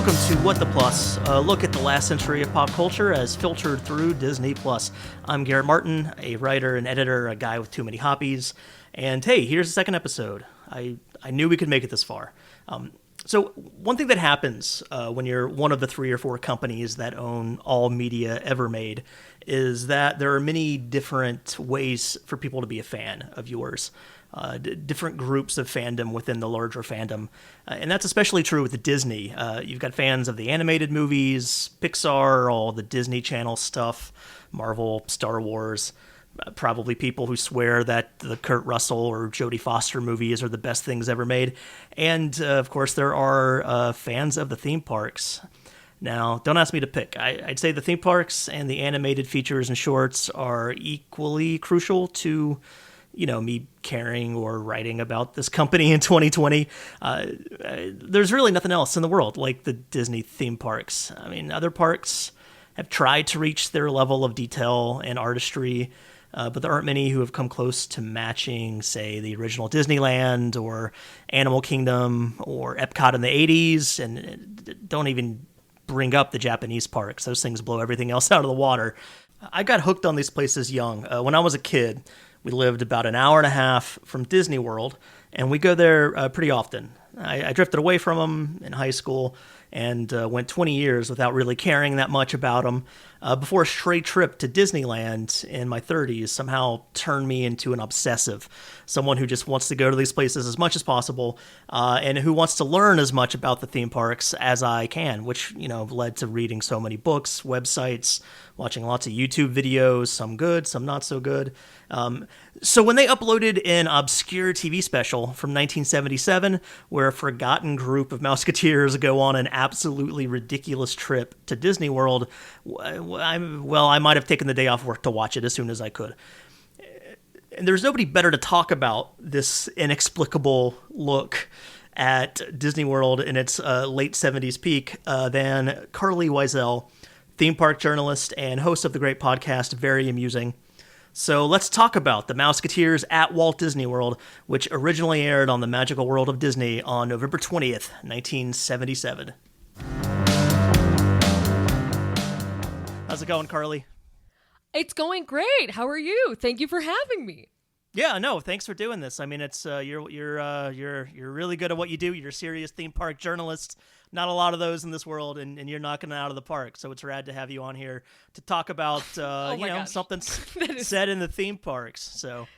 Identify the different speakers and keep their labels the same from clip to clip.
Speaker 1: welcome to What the Plus, a look at the last century of pop culture as filtered through Disney Plus. I'm Garrett Martin, a writer and editor, a guy with too many hobbies, and hey, here's the second episode. I knew we could make it this far. So one thing that happens when you're one of the 3 or 4 companies that own all media ever made is that there are many different ways for people to be a fan of yours. Different groups of fandom within the larger fandom. And that's especially true with Disney. You've got fans of the animated movies, Pixar, all the Disney Channel stuff, Marvel, Star Wars, probably people who swear that the Kurt Russell or Jodie Foster movies are the best things ever made. And, of course, there are fans of the theme parks. Now, don't ask me to pick. I'd say the theme parks and the animated features and shorts are equally crucial to me caring or writing about this company in 2020. There's really nothing else in the world like the Disney theme parks. I mean, other parks have tried to reach their level of detail and artistry, but there aren't many who have come close to matching, say, the original Disneyland or Animal Kingdom or Epcot in the 80s, and don't even bring up the Japanese parks. Those things blow everything else out of the water. I got hooked on these places young. When I was a kid, we lived about an hour and a half from Disney World, and we go there pretty often. I drifted away from them in high school and went 20 years without really caring that much about them before a stray trip to Disneyland in my 30s somehow turned me into an obsessive, someone who just wants to go to these places as much as possible and who wants to learn as much about the theme parks as I can, which, led to reading so many books, websites, watching lots of YouTube videos, some good, some not so good. So when they uploaded an obscure TV special from 1977 where a forgotten group of Mousketeers go on an absolutely ridiculous trip to Disney World, I might have taken the day off work to watch it as soon as I could. And there's nobody better to talk about this inexplicable look at Disney World in its late 70s peak than Carlye Wisel, theme park journalist and host of the great podcast Very Amusing. So let's talk about the Mousketeers at Walt Disney World, which originally aired on the Magical World of Disney on November 20th, 1977. How's it going, Carlye?
Speaker 2: It's going great. How are you? Thank you for having me.
Speaker 1: Yeah, no, thanks for doing this. I mean, it's you're really good at what you do. You're a serious theme park journalist. Not a lot of those in this world, and you're knocking it out of the park. So it's rad to have you on here to talk about something said in the theme parks. So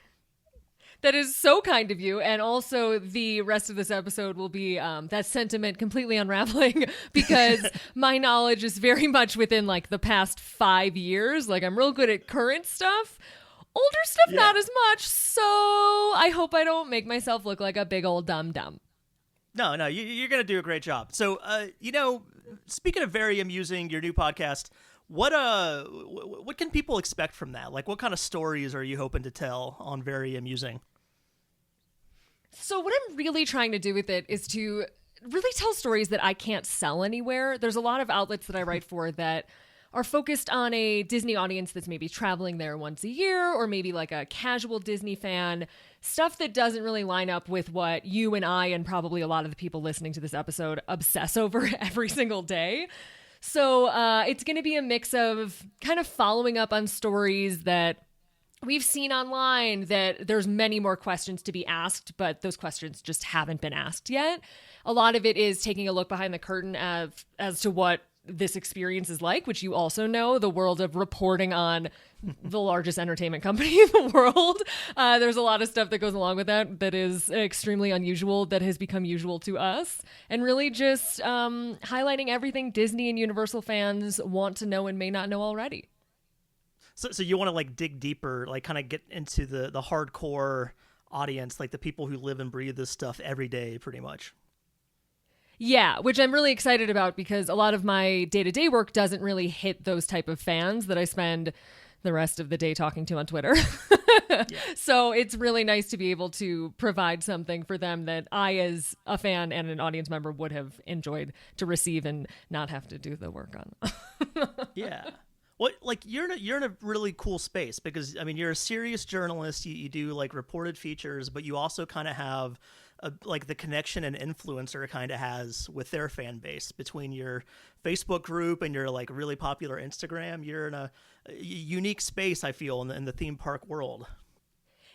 Speaker 2: that is so kind of you, and also the rest of this episode will be that sentiment completely unraveling because my knowledge is very much within like the past 5 years. Like I'm real good at current stuff. Older stuff, not as much. So I hope I don't make myself look like a big old dum-dum.
Speaker 1: No, you're going to do a great job. So, speaking of Very Amusing, your new podcast, what can people expect from that? Like, what kind of stories are you hoping to tell on Very Amusing?
Speaker 2: So what I'm really trying to do with it is to really tell stories that I can't sell anywhere. There's a lot of outlets that I write for that are focused on a Disney audience that's maybe traveling there once a year or maybe like a casual Disney fan, stuff that doesn't really line up with what you and I and probably a lot of the people listening to this episode obsess over every single day. So it's going to be a mix of kind of following up on stories that we've seen online that there's many more questions to be asked, but those questions just haven't been asked yet. A lot of it is taking a look behind the curtain as to what this experience is like, which you also know, the world of reporting on the largest entertainment company in the world. There's a lot of stuff that goes along with that is extremely unusual, that has become usual to us, and really just highlighting everything Disney and Universal fans want to know and may not know already.
Speaker 1: So you want to like dig deeper, like kind of get into the hardcore audience, like the people who live and breathe this stuff every day, pretty much.
Speaker 2: Yeah, which I'm really excited about because a lot of my day-to-day work doesn't really hit those type of fans that I spend the rest of the day talking to on Twitter. Yeah. So it's really nice to be able to provide something for them that I, as a fan and an audience member, would have enjoyed to receive and not have to do the work on.
Speaker 1: Yeah. Well, like you're in a really cool space because I mean you're a serious journalist. You do like reported features, but you also kind of have like the connection an influencer kind of has with their fan base between your Facebook group and your like really popular Instagram. You're in a unique space, I feel, in the theme park world.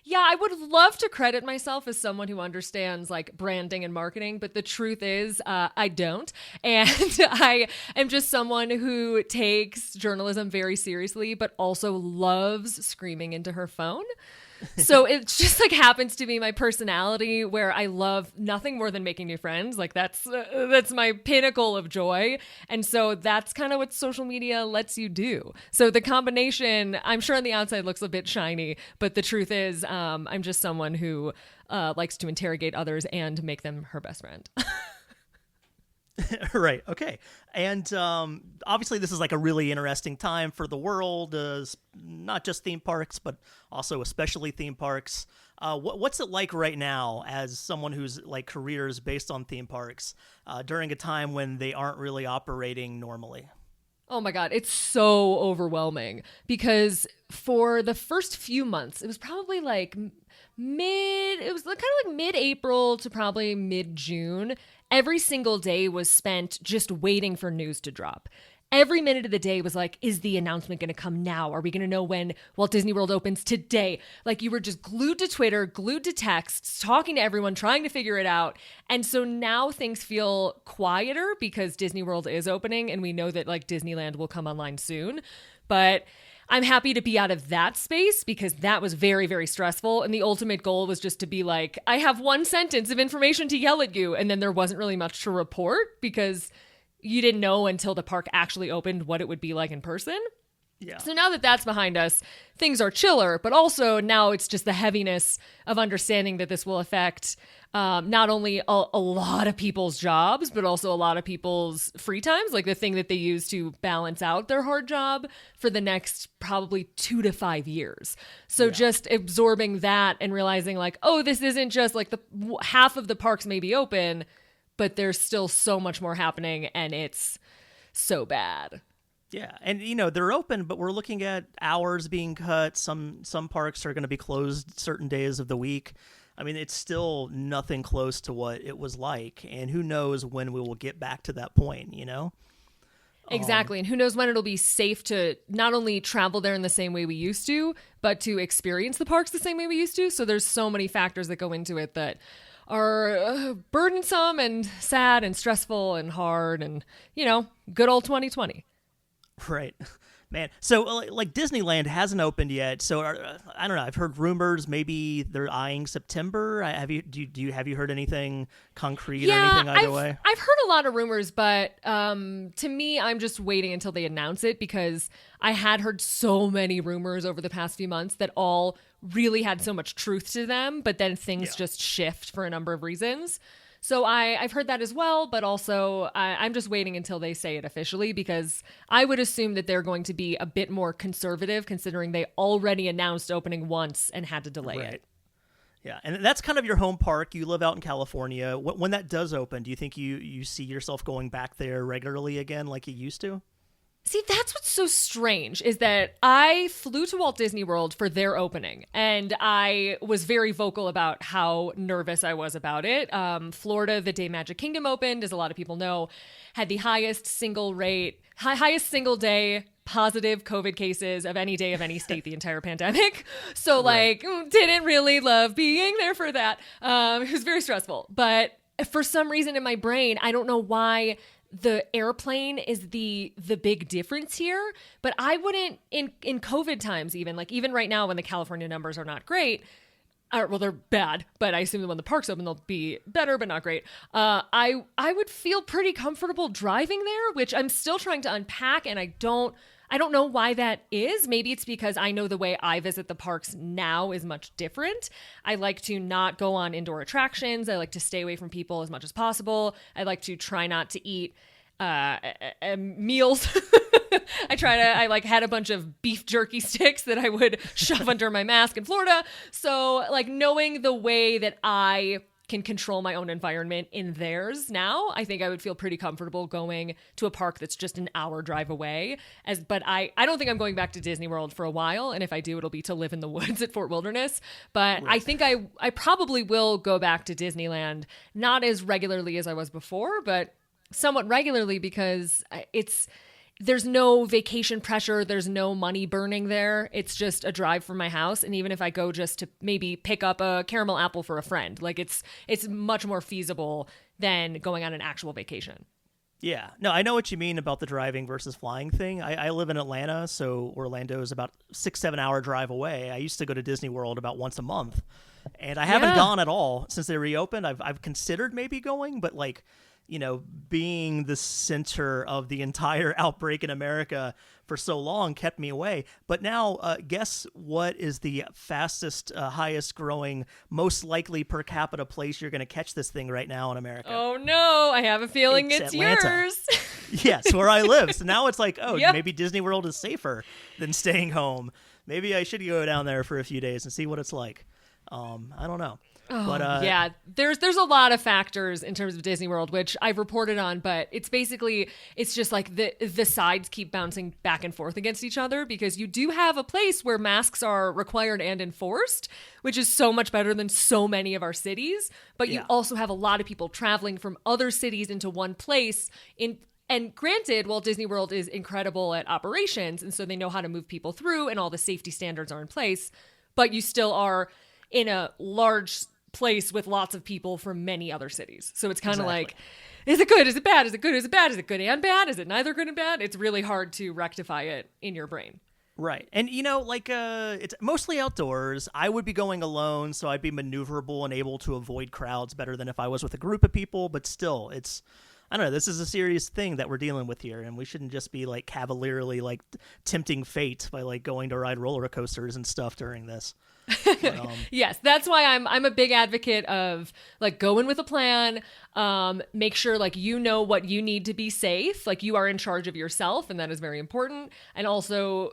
Speaker 2: Yeah, I would love to credit myself as someone who understands like branding and marketing, but the truth is I don't. And I am just someone who takes journalism very seriously, but also loves screaming into her phone. So it just like happens to be my personality where I love nothing more than making new friends. Like that's my pinnacle of joy. And so that's kind of what social media lets you do. So the combination, I'm sure on the outside looks a bit shiny, but the truth is I'm just someone who likes to interrogate others and make them her best friend.
Speaker 1: Right. Okay. And obviously, this is like a really interesting time for the world, not just theme parks, but also especially theme parks. What's it like right now as someone whose like career is based on theme parks during a time when they aren't really operating normally?
Speaker 2: Oh my God, it's so overwhelming because for the first few months, it was probably like mid-April to probably mid-June. Every single day was spent just waiting for news to drop. Every minute of the day was like, is the announcement going to come now? Are we going to know when Walt Disney World opens today? Like you were just glued to Twitter, glued to texts, talking to everyone, trying to figure it out. And so now things feel quieter because Disney World is opening and we know that like Disneyland will come online soon. But I'm happy to be out of that space because that was very, very stressful. And the ultimate goal was just to be like, I have one sentence of information to yell at you. And then there wasn't really much to report because you didn't know until the park actually opened what it would be like in person.
Speaker 1: Yeah.
Speaker 2: So now that that's behind us, things are chiller, but also now it's just the heaviness of understanding that this will affect not only a lot of people's jobs, but also a lot of people's free times, like the thing that they use to balance out their hard job for the next probably 2 to 5 years. So just absorbing that and realizing like, oh, this isn't just like the half of the parks may be open, but there's still so much more happening and it's so bad.
Speaker 1: Yeah, and they're open, but we're looking at hours being cut. Some parks are going to be closed certain days of the week. I mean, it's still nothing close to what it was like, and who knows when we will get back to that point,
Speaker 2: Exactly, and who knows when it'll be safe to not only travel there in the same way we used to, but to experience the parks the same way we used to. So there's so many factors that go into it that are burdensome and sad and stressful and hard and, good old 2020.
Speaker 1: Right, man. So like Disneyland hasn't opened yet. So I don't know. I've heard rumors maybe they're eyeing September. Have you heard anything concrete or anything either way?
Speaker 2: I've heard a lot of rumors, but to me, I'm just waiting until they announce it because I had heard so many rumors over the past few months that all really had so much truth to them, but then things just shift for a number of reasons. So I've heard that as well, but also I'm just waiting until they say it officially because I would assume that they're going to be a bit more conservative considering they already announced opening once and had to delay it.
Speaker 1: Yeah, and that's kind of your home park. You live out in California. When that does open, do you think you see yourself going back there regularly again like you used to?
Speaker 2: See, that's what's so strange is that I flew to Walt Disney World for their opening, and I was very vocal about how nervous I was about it. Florida, the day Magic Kingdom opened, as a lot of people know, had the highest single day positive COVID cases of any day of any state the entire pandemic. So didn't really love being there for that. It was very stressful. But for some reason in my brain, I don't know why the airplane is the big difference here, but I wouldn't in COVID times, even right now when the California numbers are not great, well, they're bad, but I assume that when the park's open, they'll be better, but not great. I would feel pretty comfortable driving there, which I'm still trying to unpack. And I don't know why that is. Maybe it's because I know the way I visit the parks now is much different. I like to not go on indoor attractions. I like to stay away from people as much as possible. I like to try not to eat meals. I had a bunch of beef jerky sticks that I would shove under my mask in Florida. So knowing the way that I can control my own environment in theirs now, I think I would feel pretty comfortable going to a park that's just an hour drive away. But I don't think I'm going back to Disney World for a while. And if I do, it'll be to live in the woods at Fort Wilderness. But I think I probably will go back to Disneyland, not as regularly as I was before, but somewhat regularly, because there's no vacation pressure. There's no money burning there. It's just a drive from my house. And even if I go just to maybe pick up a caramel apple for a friend, like it's much more feasible than going on an actual vacation.
Speaker 1: Yeah. No, I know what you mean about the driving versus flying thing. I live in Atlanta, so Orlando is about 6-7 hour drive away. I used to go to Disney World about once a month, and I haven't gone at all since they reopened. I've considered maybe going, but like, you know, being the center of the entire outbreak in America for so long kept me away. But now, guess what is the fastest, highest growing, most likely per capita place you're going to catch this thing right now in America?
Speaker 2: Oh, no. I have a feeling it's
Speaker 1: Atlanta.
Speaker 2: yours.
Speaker 1: Yes, where I live. So now it's like, maybe Disney World is safer than staying home. Maybe I should go down there for a few days and see what it's like. I don't know.
Speaker 2: Oh,
Speaker 1: but
Speaker 2: yeah, there's a lot of factors in terms of Disney World, which I've reported on, but it's just like the sides keep bouncing back and forth against each other, because you do have a place where masks are required and enforced, which is so much better than so many of our cities. But you also have a lot of people traveling from other cities into one place and granted, Walt Disney World is incredible at operations, and so they know how to move people through and all the safety standards are in place, but you still are in a large place with lots of people from many other cities. So it's kind of like, is it good? Is it bad? Is it good? Is it bad? Is it good and bad? Is it neither good and bad? It's really hard to rectify it in your brain.
Speaker 1: Right. And, you know, like, it's mostly outdoors. I would be going alone, so I'd be maneuverable and able to avoid crowds better than if I was with a group of people. But still, I don't know, this is a serious thing that we're dealing with here, and we shouldn't just be, like, cavalierly, like, tempting fate by, like, going to ride roller coasters and stuff during this. But,
Speaker 2: yes, that's why I'm a big advocate of like go in with a plan, make sure like you know what you need to be safe, like you are in charge of yourself, and that is very important. And also,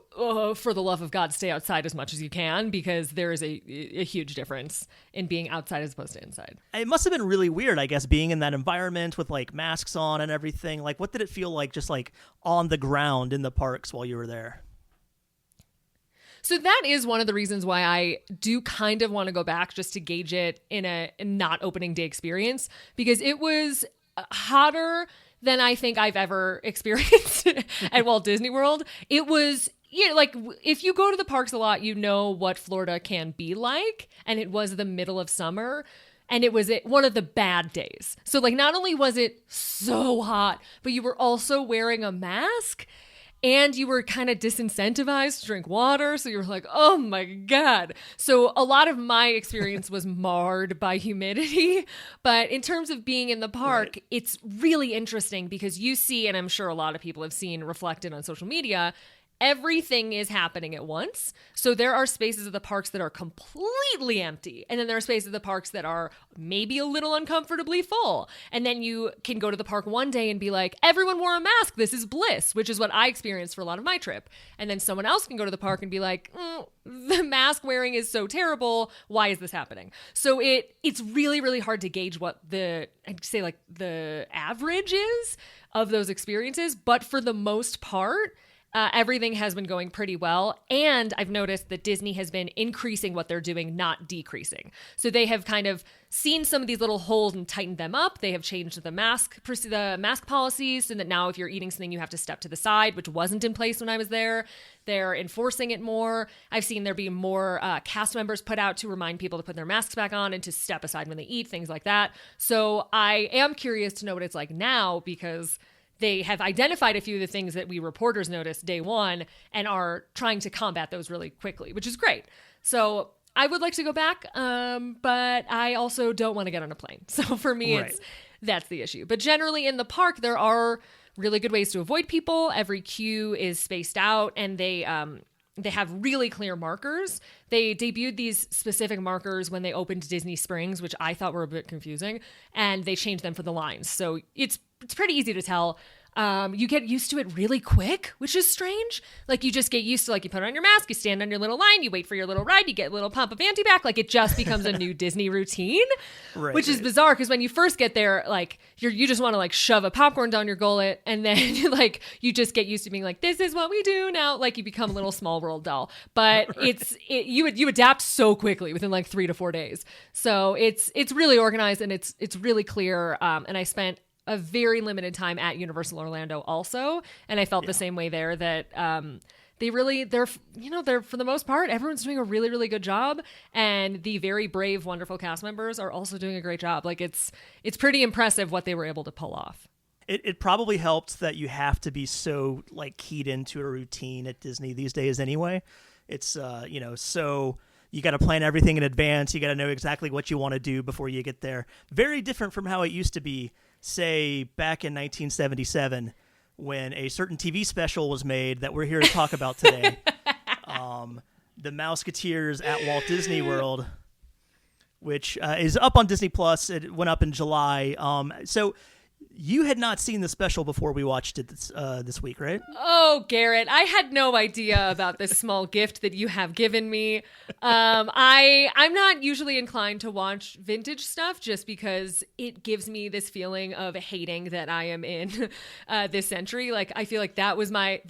Speaker 2: for the love of God, stay outside as much as you can, because there is a huge difference in being outside as opposed to inside.
Speaker 1: It must have been really weird, I guess, being in that environment with like masks on and everything. Like, what did it feel like just like on the ground in the parks while you were there?
Speaker 2: So that is one of the reasons why I do kind of want to go back, just to gauge it in a not opening day experience, because it was hotter than I think I've ever experienced at Walt Disney World. It was, you know, like if you go to the parks a lot, you know what Florida can be like. And it was the middle of summer. And it was one of the bad days. So like not only was it so hot, but you were also wearing a mask. And you were kind of disincentivized to drink water. So you were like, oh my God. So a lot of my experience was marred by humidity. But in terms of being in the park, It's really interesting because you see, and I'm sure a lot of people have seen reflected on social media, everything is happening at once. So there are spaces of the parks that are completely empty. And then there are spaces of the parks that are maybe a little uncomfortably full. And then you can go to the park one day and be like, everyone wore a mask. This is bliss, which is what I experienced for a lot of my trip. And then someone else can go to the park and be like, the mask wearing is so terrible. Why is this happening? So it's really, really hard to gauge what I'd say like the average is of those experiences. But for the most part, everything has been going pretty well. And I've noticed that Disney has been increasing what they're doing, not decreasing. So they have kind of seen some of these little holes and tightened them up. They have changed the mask policies so that now if you're eating something, you have to step to the side, which wasn't in place when I was there. They're enforcing it more. I've seen there be more cast members put out to remind people to put their masks back on and to step aside when they eat, things like that. So I am curious to know what it's like now, because they have identified a few of the things that we reporters noticed day one and are trying to combat those really quickly, which is great. So I would like to go back, but I also don't want to get on a plane. So for me, that's the issue. But generally in the park, there are really good ways to avoid people. Every queue is spaced out, and they have really clear markers. They debuted these specific markers when they opened Disney Springs, which I thought were a bit confusing, and they changed them for the lines. So it's pretty easy to tell. You get used to it really quick, which is strange. Like you just get used to, like, you put on your mask, you stand on your little line, you wait for your little ride, you get a little pump of anti-bac. Like it just becomes a new Disney routine, which is bizarre because when you first get there, like you just want to like shove a popcorn down your gullet, and then like you just get used to being like, this is what we do now. Like you become a little small world doll, but you adapt so quickly within like 3 to 4 days. So it's really organized and it's really clear. And I spent a very limited time at Universal Orlando also, and I felt the same way there, that they're for the most part, everyone's doing a really, really good job, and the very brave, wonderful cast members are also doing a great job. Like it's pretty impressive what they were able to pull off.
Speaker 1: It probably helped that you have to be so like keyed into a routine at Disney these days anyway. It's so you got to plan everything in advance. You got to know exactly what you want to do before you get there. Very different from how it used to be, say, back in 1977, when a certain TV special was made that we're here to talk about today. The Mousketeers at Walt Disney World, which is up on Disney Plus. It went up in July. So you had not seen the special before we watched it this week, right?
Speaker 2: Oh, Garrett, I had no idea about this small gift that you have given me. I'm not usually inclined to watch vintage stuff just because it gives me this feeling of hating that I am in this century. Like I feel like that was my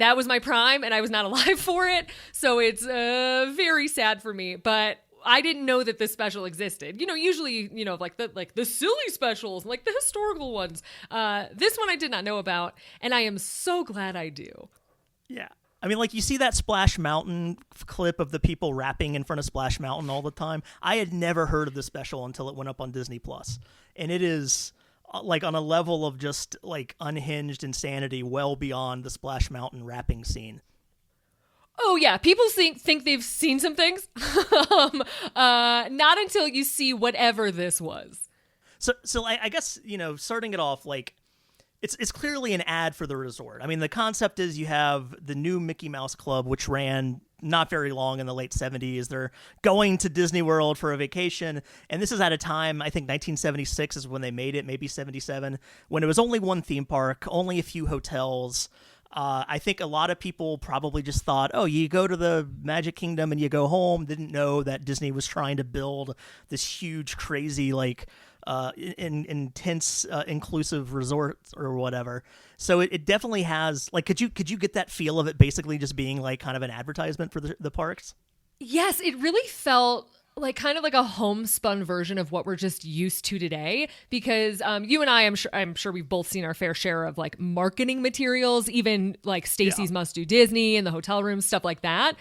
Speaker 2: prime and I was not alive for it. So it's very sad for me. But I didn't know that this special existed. Usually, like the silly specials, like the historical ones. This one I did not know about, and I am so glad I do.
Speaker 1: Yeah. I mean, like, you see that Splash Mountain clip of the people rapping in front of Splash Mountain all the time. I had never heard of the special until it went up on Disney Plus, and it is like on a level of just like unhinged insanity, well beyond the Splash Mountain rapping scene.
Speaker 2: Oh, yeah. People think they've seen some things. Not until you see whatever this was.
Speaker 1: So I guess, starting it off, like, it's clearly an ad for the resort. I mean, the concept is you have the new Mickey Mouse Club, which ran not very long in the late 70s. They're going to Disney World for a vacation. And this is at a time, I think 1976 is when they made it, maybe 77, when it was only one theme park, only a few hotels. I think a lot of people probably just thought, oh, you go to the Magic Kingdom and you go home. Didn't know that Disney was trying to build this huge, crazy, like, intense, inclusive resort or whatever. So it definitely has, like, could you get that feel of it basically just being like kind of an advertisement for the parks?
Speaker 2: Yes, it really felt like kind of like a homespun version of what we're just used to today, because you and I'm sure we've both seen our fair share of like marketing materials, even like Stacy's Must Do Disney and the hotel rooms, stuff like that.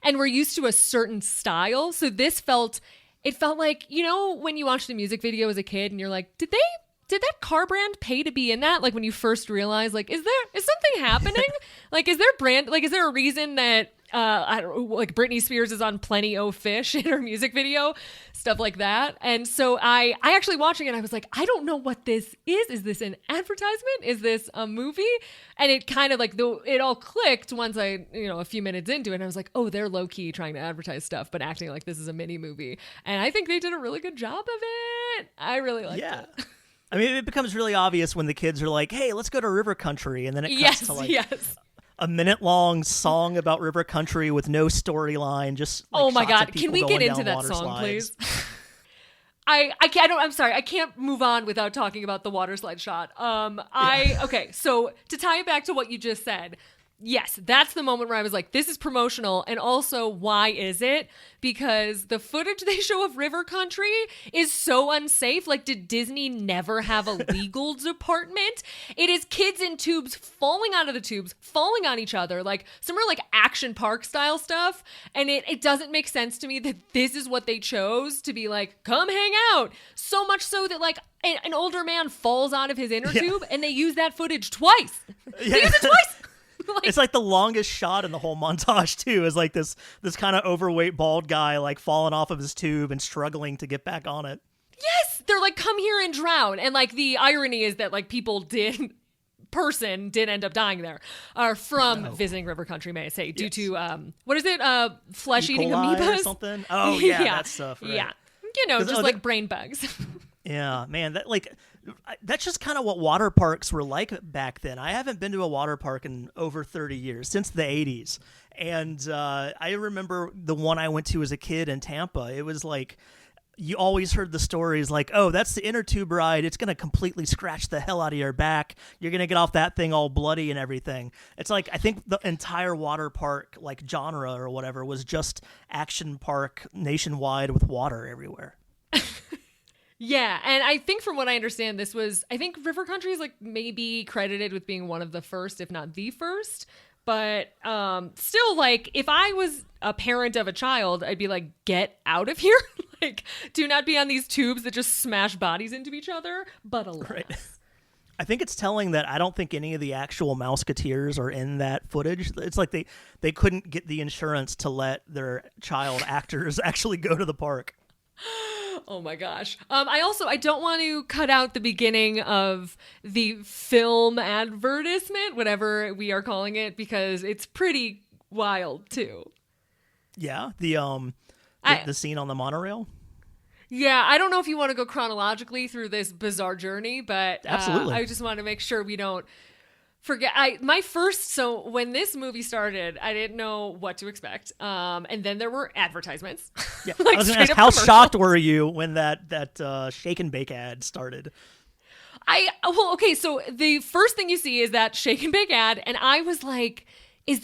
Speaker 2: And we're used to a certain style. So this felt like, when you watch the music video as a kid and you're like, did that car brand pay to be in that? Like when you first realize, like, is something happening? Like, is there a reason that I don't know, like Britney Spears is on Plenty O Fish in her music video, stuff like that. And so I actually watching it, I was like, I don't know what this is. Is this an advertisement? Is this a movie? And it kind of like, it all clicked once I, a few minutes into it. And I was like, oh, they're low key trying to advertise stuff, but acting like this is a mini movie. And I think they did a really good job of it. I really liked it.
Speaker 1: I mean, it becomes really obvious when the kids are like, hey, let's go to River Country. And then it cuts to like a minute-long song about River Country with no storyline. Just like,
Speaker 2: oh my God, can we get into that song,
Speaker 1: slides.
Speaker 2: Please? I'm sorry, I can't move on without talking about the water slide shot. Okay, so to tie it back to what you just said, yes, that's the moment where I was like, this is promotional. And also, why is it? Because the footage they show of River Country is so unsafe. Like, did Disney never have a legal department? It is kids in tubes falling out of the tubes, falling on each other, like some real like action park style stuff. And it doesn't make sense to me that this is what they chose to be like, come hang out. So much so that like an older man falls out of his inner tube and they use that footage twice. They use it twice.
Speaker 1: It's like the longest shot in the whole montage too, is like this kind of overweight bald guy like falling off of his tube and struggling to get back on it.
Speaker 2: Yes, they're like, come here and drown. And like the irony is that like people did end up dying there from visiting River Country, may I say, due to what is it, flesh-eating amoebas
Speaker 1: or something. Oh yeah, that stuff, right?
Speaker 2: Yeah, just like brain bugs.
Speaker 1: Yeah, man, that like That's just kind of what water parks were like back then. I haven't been to a water park in over 30 years, since the 80s. And I remember the one I went to as a kid in Tampa. It was like, you always heard the stories like, oh, that's the inner tube ride. It's going to completely scratch the hell out of your back. You're going to get off that thing all bloody and everything. It's like, I think the entire water park like genre or whatever was just action park nationwide with water everywhere.
Speaker 2: Yeah, and I think from what I understand, I think River Country is like maybe credited with being one of the first, if not the first. But still, like, if I was a parent of a child, I'd be like, get out of here. Like, do not be on these tubes that just smash bodies into each other. But alas.
Speaker 1: Right. I think it's telling that I don't think any of the actual Mousketeers are in that footage. It's like they couldn't get the insurance to let their child actors actually go to the park.
Speaker 2: Oh my gosh. I don't want to cut out the beginning of the film advertisement, whatever we are calling it, because it's pretty wild too.
Speaker 1: Yeah, the scene on the monorail.
Speaker 2: Yeah, I don't know if you want to go chronologically through this bizarre journey, but
Speaker 1: Absolutely.
Speaker 2: I just want to make sure we don't forget. So when this movie started, I didn't know what to expect. And then there were advertisements.
Speaker 1: Yeah,
Speaker 2: like
Speaker 1: I was going to ask, how shocked were you when that shake and bake ad started?
Speaker 2: So the first thing you see is that shake and bake ad, and I was like, does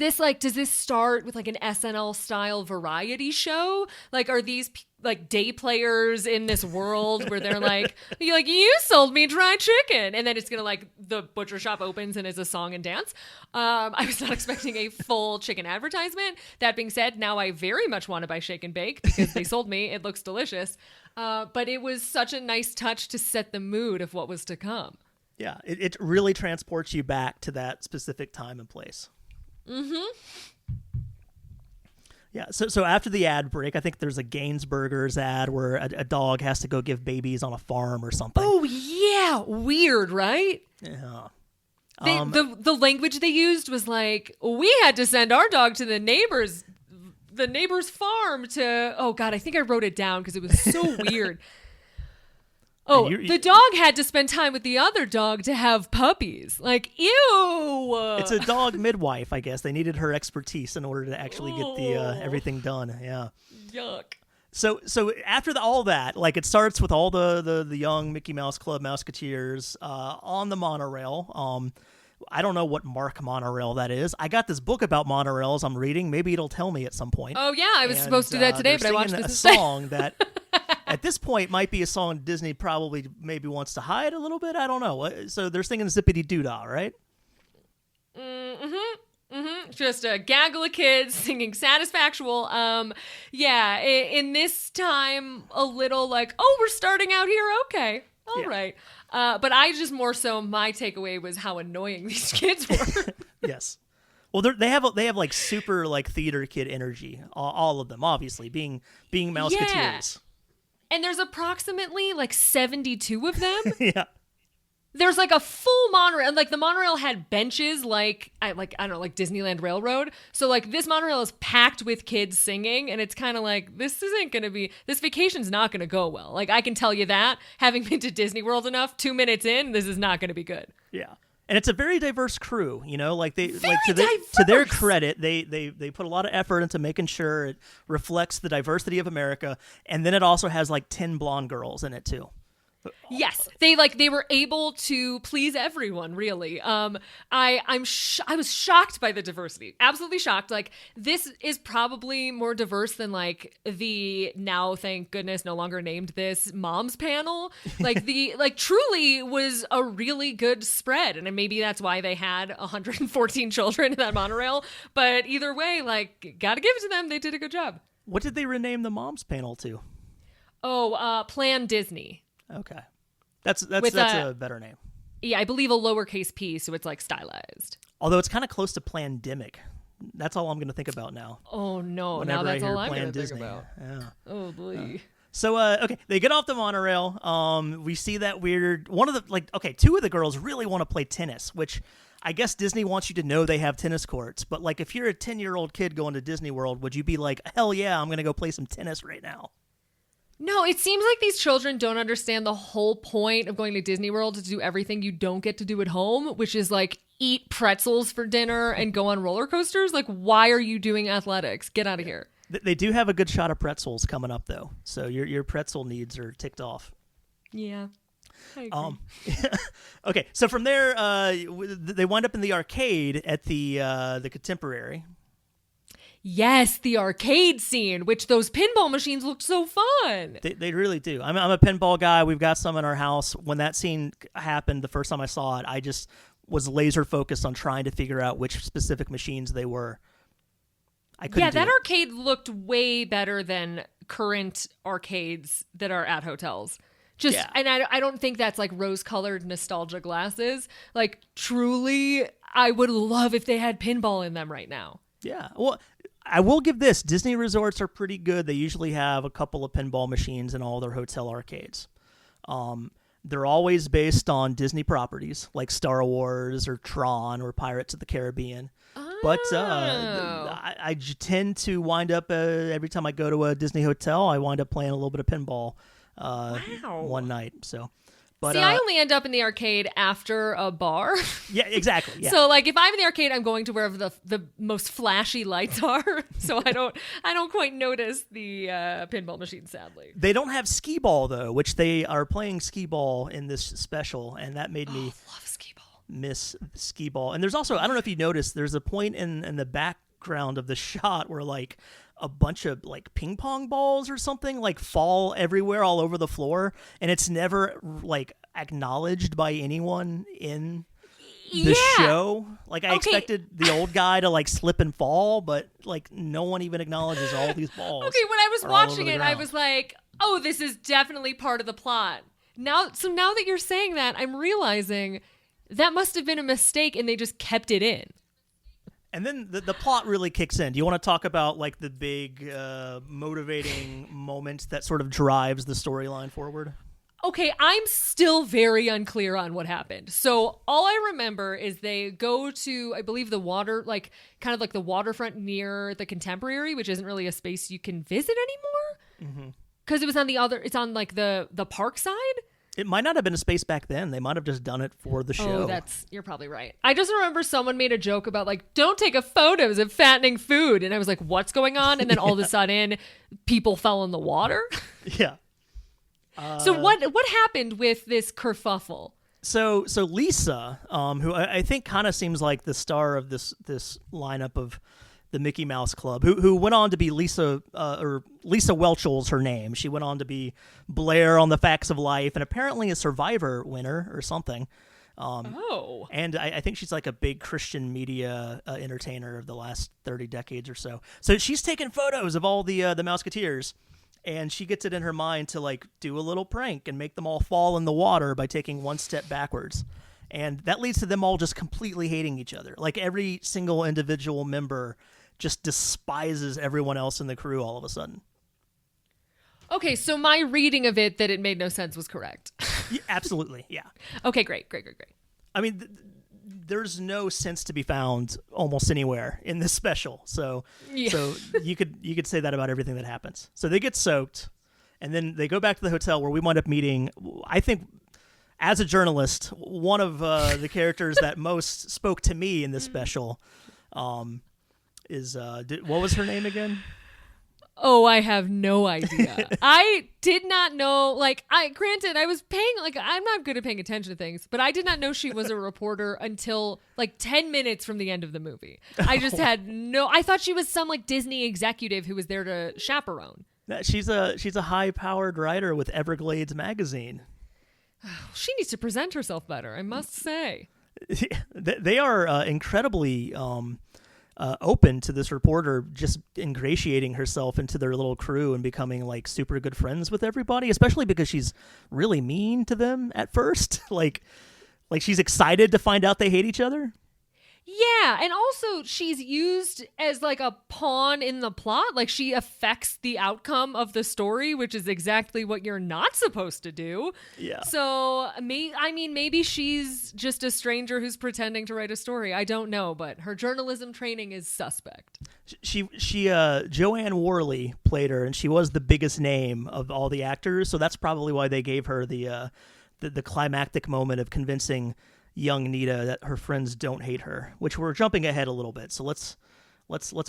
Speaker 2: this start with like an SNL style variety show? Like, are these like day players in this world where they're like, you sold me dry chicken, and then it's gonna like the butcher shop opens and it's a song and dance. I was not expecting a full chicken advertisement. That being said, now I very much want to buy shake and bake because they sold me. It looks delicious. But it was such a nice touch to set the mood of what was to come.
Speaker 1: Yeah, it really transports you back to that specific time and place. Mm-hmm. Yeah, so after the ad break, I think there's a Gainsburgers ad where a dog has to go give babies on a farm or something.
Speaker 2: Oh, yeah. Weird, right?
Speaker 1: Yeah.
Speaker 2: The language they used was like, we had to send our dog to the neighbor's farm to... Oh, God, I think I wrote it down because it was so weird. Oh, the dog had to spend time with the other dog to have puppies. Like, ew!
Speaker 1: It's a dog midwife, I guess. They needed her expertise in order to actually get the everything done. Yeah.
Speaker 2: Yuck.
Speaker 1: So after all that, like, it starts with all the young Mickey Mouse Club Mousketeers on the monorail. I don't know what Mark monorail that is. I got this book about monorails I'm reading. Maybe it'll tell me at some point.
Speaker 2: Oh, yeah. I was supposed to do that today, but I watched this
Speaker 1: a song that... At this point, might be a song Disney probably maybe wants to hide a little bit. I don't know. So they're singing Zippity Doo-Dah, right?
Speaker 2: Just a gaggle of kids singing Satisfactual. Yeah, in this time, a little like, oh, we're starting out here. Okay. All right. But I just more so, my takeaway was how annoying these kids were.
Speaker 1: Yes. Well, they have like super like theater kid energy. All of them, obviously, being Mousketeers.
Speaker 2: Yeah. And there's approximately like 72 of them.
Speaker 1: Yeah.
Speaker 2: There's like a full monorail, like the monorail had benches like I don't know, like Disneyland Railroad. So like this monorail is packed with kids singing, and it's kind of like, this vacation's not going to go well. Like, I can tell you that, having been to Disney World enough, 2 minutes in, this is not going to be good.
Speaker 1: Yeah. And it's a very diverse crew, you know, like to
Speaker 2: to
Speaker 1: their credit, they put a lot of effort into making sure it reflects the diversity of America, and then it also has like 10 blonde girls in it too.
Speaker 2: Yes, they were able to please everyone, really. I was shocked by the diversity, absolutely shocked. Like, this is probably more diverse than like the now, thank goodness, no longer named this Moms panel. Like truly was a really good spread, and maybe that's why they had 114 children in that monorail. But either way, like, gotta give it to them, they did a good job.
Speaker 1: What did they rename the Moms panel to?
Speaker 2: Oh, Plan Disney.
Speaker 1: Okay. That's a better name.
Speaker 2: Yeah, I believe a lowercase p, so it's like stylized.
Speaker 1: Although it's kind of close to Plandemic. That's all I'm going to think about now.
Speaker 2: Oh, no.
Speaker 1: Whenever
Speaker 2: now that's
Speaker 1: I hear
Speaker 2: all I'm going to
Speaker 1: Disney.
Speaker 2: think about.
Speaker 1: Yeah.
Speaker 2: Oh, boy.
Speaker 1: So, okay, they get off the monorail. We see that weird... two of the girls really want to play tennis, which I guess Disney wants you to know they have tennis courts. But, like, if you're a 10-year-old kid going to Disney World, would you be like, hell yeah, I'm going to go play some tennis right now?
Speaker 2: No, it seems like these children don't understand the whole point of going to Disney World to do everything you don't get to do at home, which is like eat pretzels for dinner and go on roller coasters. Like, why are you doing athletics? Get out of here.
Speaker 1: They do have a good shot of pretzels coming up, though. So your pretzel needs are ticked off.
Speaker 2: Yeah. I agree.
Speaker 1: Okay, so from there, they wind up in the arcade at the Contemporary.
Speaker 2: Yes, the arcade scene, which those pinball machines looked so fun.
Speaker 1: They really do. I'm a pinball guy. We've got some in our house. When that scene happened, the first time I saw it, I just was laser focused on trying to figure out which specific machines they were. I couldn't.
Speaker 2: Yeah, that
Speaker 1: do it.
Speaker 2: arcade looked way better than current arcades that are at hotels. And I don't think that's like rose-colored nostalgia glasses. Like, truly, I would love if they had pinball in them right now.
Speaker 1: Yeah. Well, I will give this. Disney resorts are pretty good. They usually have a couple of pinball machines in all their hotel arcades. They're always based on Disney properties like Star Wars or Tron or Pirates of the Caribbean.
Speaker 2: Oh.
Speaker 1: But I tend to wind up, every time I go to a Disney hotel, I wind up playing a little bit of pinball one night. So, but
Speaker 2: I only end up in the arcade after a bar.
Speaker 1: Yeah, exactly. Yeah.
Speaker 2: So like if I'm in the arcade, I'm going to wherever the most flashy lights are. So I don't quite notice the pinball machine, sadly.
Speaker 1: They don't have skee ball though, which they are playing skee ball in this special, and that made me
Speaker 2: love skee ball.
Speaker 1: Miss skee ball. And there's also, I don't know if you noticed, there's a point in the background of the shot where like a bunch of like ping pong balls or something like fall everywhere all over the floor, and it's never like acknowledged by anyone in the show. Like I expected the old guy to like slip and fall, but like no one even acknowledges all these balls.
Speaker 2: Okay, when I was watching it, I was like, oh, this is definitely part of the plot. Now that you're saying that, I'm realizing that must have been a mistake and they just kept it in.
Speaker 1: And then the plot really kicks in. Do you want to talk about like the big motivating moment that sort of drives the storyline forward?
Speaker 2: Okay, I'm still very unclear on what happened. So all I remember is they go to, I believe, the water, like kind of like the waterfront near the Contemporary, which isn't really a space you can visit anymore. Because it was on it's on like the park side.
Speaker 1: It might not have been a space back then. They might have just done it for the show.
Speaker 2: You're probably right. I just remember someone made a joke about like, don't take a photos of fattening food. And I was like, what's going on? And then all of a sudden people fell in the water.
Speaker 1: Yeah.
Speaker 2: So what happened with this kerfuffle?
Speaker 1: So Lisa, who I think kind of seems like the star of this lineup of the Mickey Mouse Club, who went on to be Lisa, or Lisa Welchell's her name. She went on to be Blair on The Facts of Life, and apparently a Survivor winner or something. And I think she's like a big Christian media entertainer of the last 30 decades or so. So she's taking photos of all the Mousketeers, and she gets it in her mind to like do a little prank and make them all fall in the water by taking one step backwards. And that leads to them all just completely hating each other. Like every single individual member just despises everyone else in the crew all of a sudden.
Speaker 2: Okay, so my reading of it that it made no sense was correct.
Speaker 1: Yeah, absolutely, yeah.
Speaker 2: Okay, great.
Speaker 1: I mean, there's no sense to be found almost anywhere in this special. So you could say that about everything that happens. So they get soaked, and then they go back to the hotel where we wind up meeting, I think, as a journalist, one of the characters that most spoke to me in this special is what was her name again?
Speaker 2: Oh, I have no idea. I did not know, granted, I was I'm not good at paying attention to things, but I did not know she was a reporter until 10 minutes from the end of the movie. I just I thought she was some Disney executive who was there to chaperone.
Speaker 1: She's a high-powered writer with Everglades magazine.
Speaker 2: She needs to present herself better, I must say.
Speaker 1: They are incredibly open to this reporter just ingratiating herself into their little crew and becoming super good friends with everybody, especially because she's really mean to them at first. Like she's excited to find out they hate each other.
Speaker 2: Yeah, and also she's used as like a pawn in the plot. Like she affects the outcome of the story, which is exactly what you're not supposed to do.
Speaker 1: Yeah.
Speaker 2: So, maybe she's just a stranger who's pretending to write a story. I don't know, but her journalism training is suspect.
Speaker 1: She Joanne Worley played her, and she was the biggest name of all the actors. So that's probably why they gave her the climactic moment of convincing young Nita that her friends don't hate her, which we're jumping ahead a little bit. So let's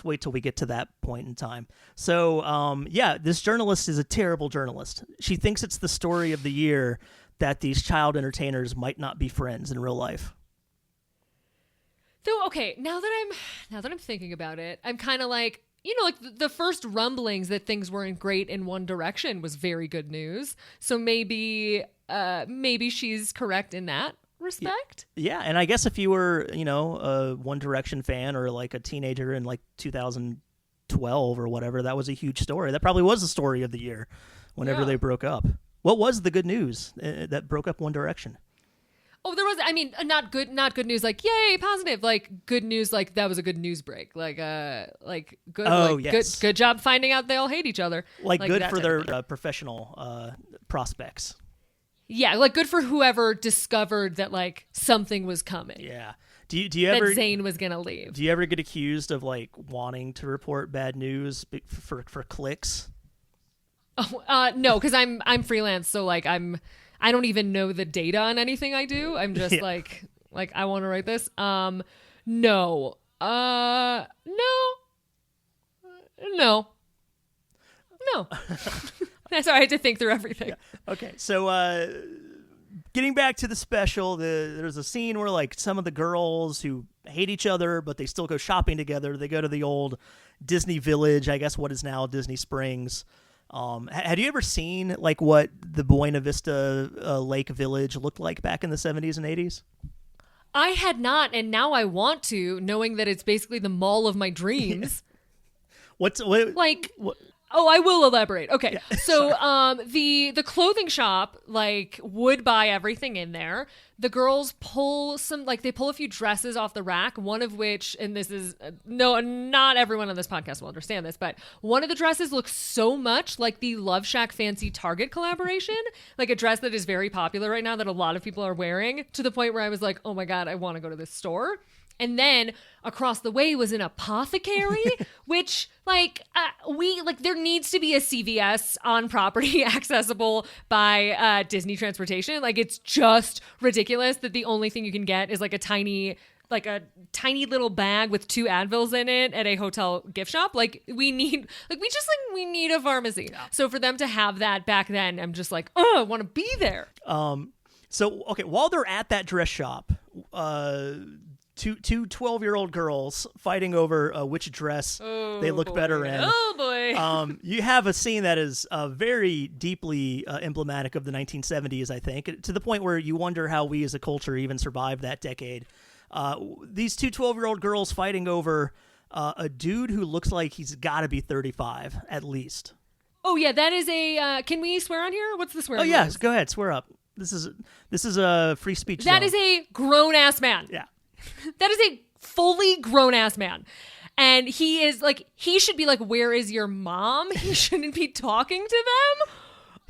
Speaker 1: wait till we get to that point in time. So this journalist is a terrible journalist. She thinks it's the story of the year that these child entertainers might not be friends in real life.
Speaker 2: Though, okay, now that I'm thinking about it, I'm kind of like, like the first rumblings that things weren't great in One Direction was very good news. So maybe she's correct in that respect.
Speaker 1: Yeah, and I guess if you were, a One Direction fan or like a teenager in like 2012 or whatever, that was a huge story. That probably was the story of the year whenever they broke up. What was the good news that broke up One Direction?
Speaker 2: Oh, there was, not good news, like, yay, positive, like, good news, like, that was a good news break, like, good,
Speaker 1: yes.
Speaker 2: good job finding out they all hate each other.
Speaker 1: Like good for their professional prospects.
Speaker 2: Yeah, like, good for whoever discovered that, like, something was coming.
Speaker 1: Yeah. Do you ever...
Speaker 2: That Zayn was gonna leave.
Speaker 1: Do you ever get accused of, like, wanting to report bad news for clicks?
Speaker 2: Oh, no, because I'm freelance, so, like, I don't even know the data on anything I do. I'm just like I want to write this. No. No. Sorry, I had to think through everything.
Speaker 1: Yeah. Okay, so getting back to the special, there's a scene where like some of the girls who hate each other, but they still go shopping together. They go to the old Disney Village, I guess what is now Disney Springs. Had you ever seen like what the Buena Vista Lake Village looked like back in the 70s and 80s?
Speaker 2: I had not, and now I want to, knowing that it's basically the mall of my dreams.
Speaker 1: What?
Speaker 2: Oh, I will elaborate. Okay.
Speaker 1: Yeah.
Speaker 2: So the clothing shop like would buy everything in there. The girls pull a few dresses off the rack, one of which, and this is not everyone on this podcast will understand this, but one of the dresses looks so much like the Love Shack Fancy Target collaboration, like a dress that is very popular right now that a lot of people are wearing, to the point where I was like, oh my God, I want to go to this store. And then across the way was an apothecary, which there needs to be a CVS on property accessible by Disney Transportation. Like, it's just ridiculous that the only thing you can get is like a tiny little bag with 2 Advils in it at a hotel gift shop. We need a pharmacy. Yeah. So for them to have that back then, I'm just like, oh, I want to be there.
Speaker 1: So okay, while they're at that dress shop, two 12-year-old girls fighting over which dress they look better in.
Speaker 2: Oh boy!
Speaker 1: You have a scene that is very deeply emblematic of the 1970s, I think, to the point where you wonder how we as a culture even survived that decade. These two 12-year-old girls fighting over a dude who looks like he's got to be 35 at least.
Speaker 2: Oh yeah, that is a. Can we swear on here? What's the swear?
Speaker 1: Oh yes, go ahead, swear up. This is a free speech zone.
Speaker 2: That is a grown-ass man.
Speaker 1: Yeah.
Speaker 2: That is a fully grown-ass man. And he should be like, where is your mom? He shouldn't be talking to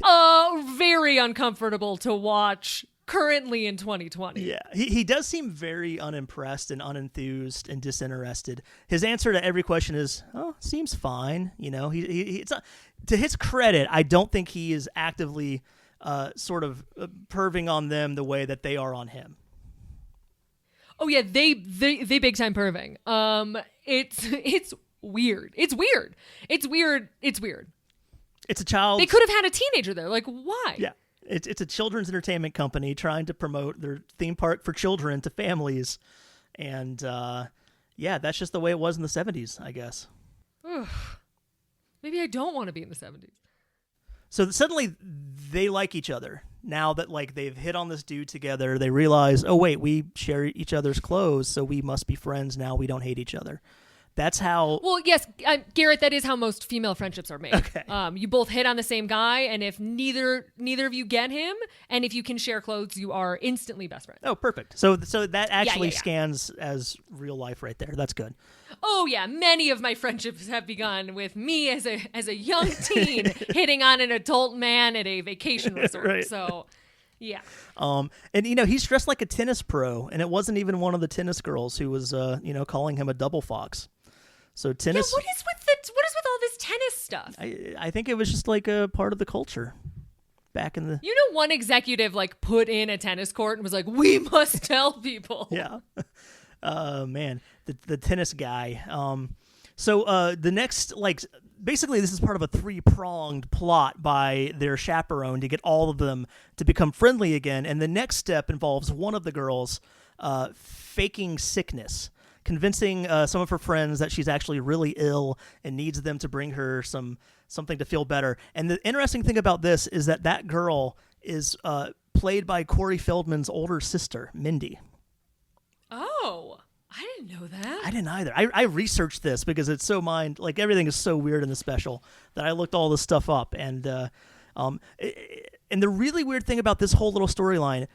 Speaker 2: them. Very uncomfortable to watch currently in 2020.
Speaker 1: Yeah, he does seem very unimpressed and unenthused and disinterested. His answer to every question is, oh, seems fine. It's to his credit, I don't think he is actively sort of perving on them the way that they are on him.
Speaker 2: Oh yeah, they big time perving. It's weird. It's weird.
Speaker 1: It's a child.
Speaker 2: They could have had a teenager there. Like, why?
Speaker 1: Yeah, it's a children's entertainment company trying to promote their theme park for children to families, and that's just the way it was in the 70s, I guess.
Speaker 2: Maybe I don't want to be in the 70s.
Speaker 1: So suddenly they like each other. Now that they've hit on this dude together, they realize, oh wait, we share each other's clothes, so we must be friends now. We don't hate each other. That's how.
Speaker 2: Well, yes, Garrett, that is how most female friendships are made.
Speaker 1: Okay.
Speaker 2: You both hit on the same guy, and if neither of you get him, and if you can share clothes, you are instantly best friends.
Speaker 1: Oh, perfect. So that actually
Speaker 2: Yeah.
Speaker 1: scans as real life right there. That's good.
Speaker 2: Oh yeah, many of my friendships have begun with me as a young teen hitting on an adult man at a vacation resort.
Speaker 1: Right.
Speaker 2: So, yeah.
Speaker 1: And he's dressed like a tennis pro, and it wasn't even one of the tennis girls who was calling him a double fox. So tennis.
Speaker 2: Yeah, what is with all this tennis stuff?
Speaker 1: I think it was just like a part of the culture back in the.
Speaker 2: One executive like put in a tennis court and was like, "We must tell people."
Speaker 1: Yeah. Man, the tennis guy. So the next, basically this is part of a 3-pronged plot by their chaperone to get all of them to become friendly again. And the next step involves one of the girls faking sickness, convincing some of her friends that she's actually really ill and needs them to bring her something to feel better. And the interesting thing about this is that girl is played by Corey Feldman's older sister, Mindy.
Speaker 2: Oh, I didn't know that.
Speaker 1: I didn't either. I researched this because it's so everything is so weird in the special that I looked all this stuff up. And the really weird thing about this whole little storyline,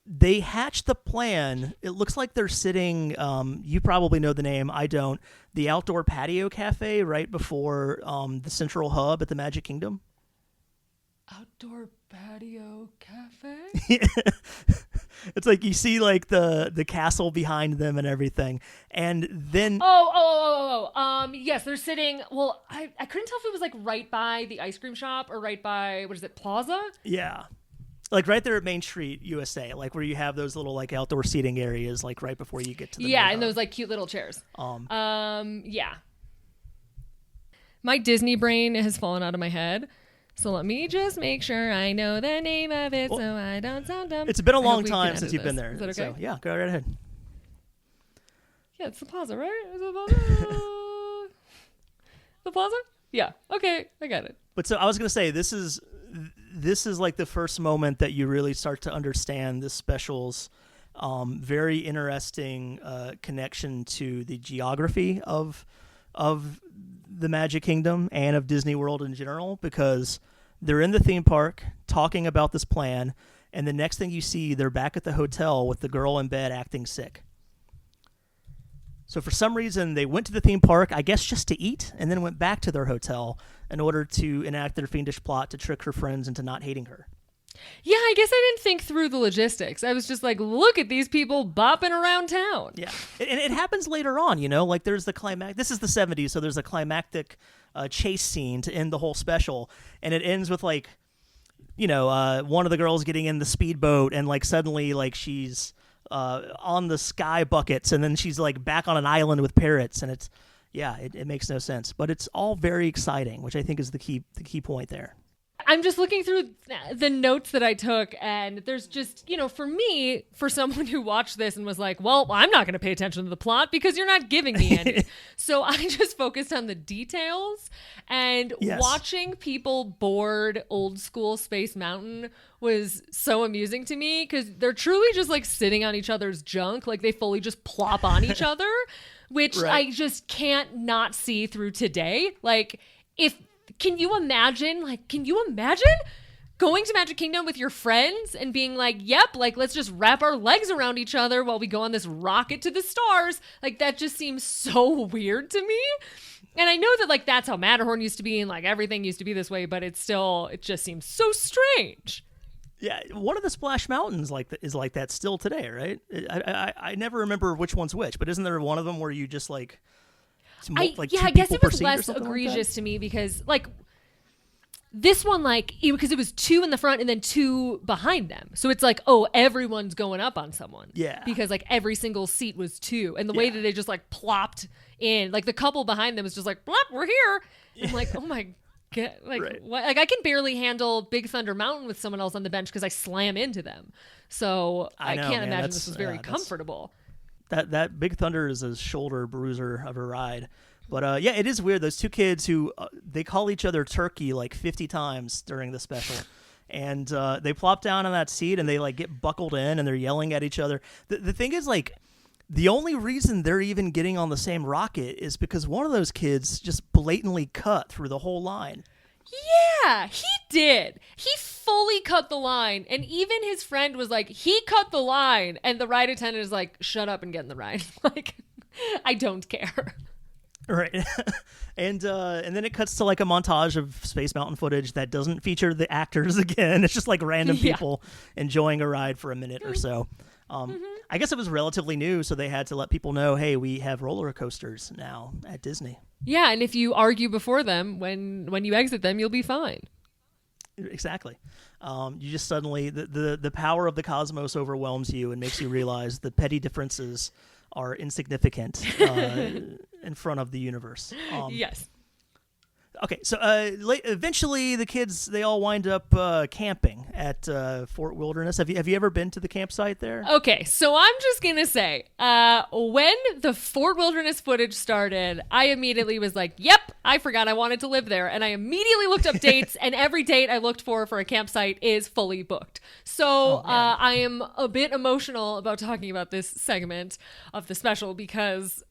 Speaker 1: they hatched the plan. It looks like they're sitting, you probably know the name, I don't, the Outdoor Patio Cafe right before the Central Hub at the Magic Kingdom.
Speaker 2: Outdoor Patio Cafe?
Speaker 1: It's like you see like the castle behind them and everything. And then
Speaker 2: yes, they're sitting. Well, I couldn't tell if it was like right by the ice cream shop or right by, what is it, Plaza?
Speaker 1: Yeah. Like right there at Main Street, USA, like where you have those little like outdoor seating areas, like right before you get to the main
Speaker 2: and
Speaker 1: hub.
Speaker 2: those like cute little chairs. Yeah. My Disney brain has fallen out of my head. So let me just make sure I know the name of it so I don't sound dumb.
Speaker 1: It's been a
Speaker 2: I
Speaker 1: long
Speaker 2: hope we
Speaker 1: time
Speaker 2: can
Speaker 1: since
Speaker 2: edit
Speaker 1: you've been
Speaker 2: this.
Speaker 1: there.
Speaker 2: Is that okay?
Speaker 1: So yeah, go right ahead.
Speaker 2: Yeah, it's the Plaza, right? Is it the Plaza? The Plaza? Yeah. Okay, I got it.
Speaker 1: But so I was going to say, this is like the first moment that you really start to understand this special's very interesting connection to the geography of the Magic Kingdom and of Disney World in general, because they're in the theme park talking about this plan, and the next thing you see, they're back at the hotel with the girl in bed acting sick. So for some reason, they went to the theme park, I guess just to eat, and then went back to their hotel in order to enact their fiendish plot to trick her friends into not hating her.
Speaker 2: Yeah, I guess I didn't think through the logistics. I was just like, look at these people bopping around town.
Speaker 1: Yeah. And it happens later on, like there's the climax. This is the 70s, so there's a climactic chase scene to end the whole special. And it ends with like, one of the girls getting in the speedboat and like suddenly like she's on the sky buckets, and then she's like back on an island with parrots. And it makes no sense. But it's all very exciting, which I think is the key point there.
Speaker 2: I'm just looking through the notes that I took, and there's just, for me, for someone who watched this and was like, well, I'm not going to pay attention to the plot because you're not giving me any. So I just focused on the details, and watching people board old school Space Mountain was so amusing to me because they're truly just like sitting on each other's junk. Like they fully just plop on each other, which I just can't not see through today. Like Can you imagine going to Magic Kingdom with your friends and being like, yep, like let's just wrap our legs around each other while we go on this rocket to the stars? Like that just seems so weird to me. And I know that like that's how Matterhorn used to be and like everything used to be this way, but it just seems so strange.
Speaker 1: Yeah, one of the Splash Mountains is like that still today, right? I never remember which one's which, but isn't there one of them where you just like...
Speaker 2: I guess it was less egregious to me because like this one, because it was 2 in the front and then 2 behind them. So it's like, oh, everyone's going up on someone.
Speaker 1: Yeah.
Speaker 2: Because like every single seat was 2. And the way that they just like plopped in, like the couple behind them was just like, plop, we're here. I'm like, oh my God. Like, what? Like I can barely handle Big Thunder Mountain with someone else on the bench because I slam into them. So I can't imagine this was very comfortable.
Speaker 1: That Big Thunder is a shoulder bruiser of a ride. But it is weird. Those 2 kids who they call each other Turkey like 50 times during the special. And they plop down on that seat and they like get buckled in and they're yelling at each other. The thing is like The only reason they're even getting on the same rocket is because one of those kids just blatantly cut through the whole line.
Speaker 2: Yeah, he did. He fully cut the line. And even his friend was like, he cut the line. And the ride attendant is like, shut up and get in the ride. Like, I don't care.
Speaker 1: Right. And then it cuts to like a montage of Space Mountain footage that doesn't feature the actors again. It's just like random people enjoying a ride for a minute or so. I guess it was relatively new, so they had to let people know, hey, we have roller coasters now at Disney.
Speaker 2: Yeah, and if you argue before them, when you exit them, you'll be fine.
Speaker 1: Exactly. You just suddenly, the power of the cosmos overwhelms you and makes you realize the petty differences are insignificant in front of the universe.
Speaker 2: Yes.
Speaker 1: Okay, so eventually the kids, they all wind up camping at Fort Wilderness. Have you ever been to the campsite there?
Speaker 2: Okay, so I'm just going to say, when the Fort Wilderness footage started, I immediately was like, yep, I forgot I wanted to live there. And I immediately looked up dates, and every date I looked for a campsite is fully booked. So I am a bit emotional about talking about this segment of the special because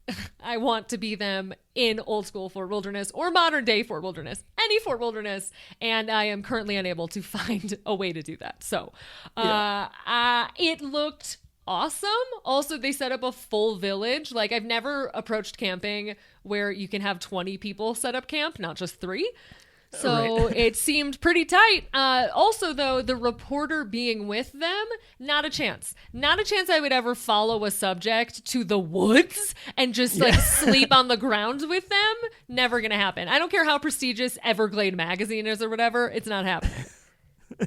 Speaker 2: I want to be them in old school Fort Wilderness or modern day Fort Wilderness, any Fort Wilderness, and I am currently unable to find a way to do that. So it looked awesome. Also, they set up a full village. Like, I've never approached camping where you can have 20 people set up camp, not just 3. So it seemed pretty tight. Also, though, the reporter being with them, not a chance. Not a chance I would ever follow a subject to the woods and just like sleep on the ground with them. Never going to happen. I don't care how prestigious Everglade magazine is or whatever. It's not happening.